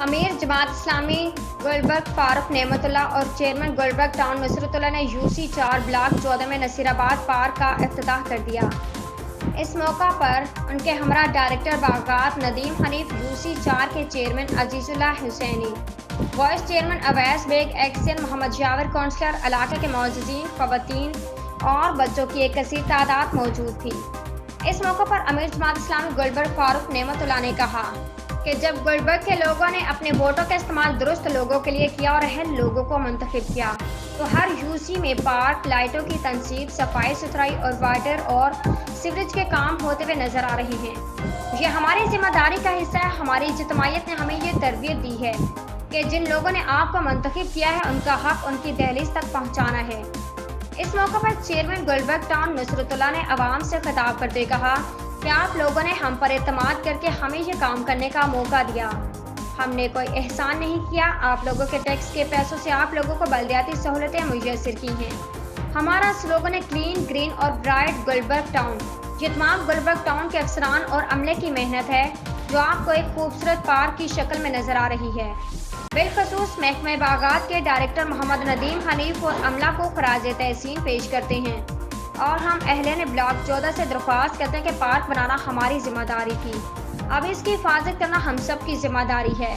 امیر جماعت اسلامی گلبرگ فاروق نعمتاللہ اور chairman Gulberg town نصرتاللہ نے UC4 block 14 میں نصیر آباد پارک کا افتتاح کر دیا۔ اس موقع پر ان کے ہمراہ ڈائریکٹر باغات ندیم حنیف، UC4 کے chairman Azizullah Hussaini, vice chairman Owais Baig, XEN Muhammad Yawar, councillor, علاقے کے معززین، خواتین اور بچوں کی ایک کثیر تعداد موجود تھی۔ اس موقع پر امیر جماعت اسلامی گلبرگ فاروق نعمتاللہ نے کہا کہ جب گلبرگ کے لوگوں نے اپنے ووٹوں کا استعمال درست لوگوں کے لیے کیا اور اہل لوگوں کو منتخب کیا تو ہر UC میں پارک، لائٹوں کی تنصیب، صفائی ستھرائی اور واٹر اور سیوریج کے کام ہوتے ہوئے نظر آ رہے ہیں۔ یہ ہماری ذمہ داری کا حصہ ہے۔ ہماری اجتماعیت نے ہمیں یہ تربیت دی ہے کہ جن لوگوں نے آپ کو منتخب کیا ہے ان کا حق ان کی دہلیز تک پہنچانا ہے۔ اس موقع پر چیئرمین گلبرگ ٹاؤن نصرتاللہ نے عوام سے خطاب کرتے کہا کہ آپ لوگوں نے ہم پر اعتماد کر کے ہمیں یہ کام کرنے کا موقع دیا۔ ہم نے کوئی احسان نہیں کیا، آپ لوگوں کے ٹیکس کے پیسوں سے آپ لوگوں کو بلدیاتی سہولتیں میسر کی ہیں۔ ہمارا سلوگن ہے کلین، گرین اور برائٹ گلبرگ ٹاؤن۔ یہ تمام گلبرگ ٹاؤن کے افسران اور عملے کی محنت ہے جو آپ کو ایک خوبصورت پارک کی شکل میں نظر آ رہی ہے۔ بالخصوص محکمہ باغات کے ڈائریکٹر محمد ندیم حنیف اور عملہ کو خراج تحسین پیش کرتے ہیں اور ہم اہلِ بلاک 14 سے درخواست کرتے ہیں کہ پارک بنانا ہماری ذمہ داری تھی، اب اس کی حفاظت کرنا ہم سب کی ذمہ داری ہے۔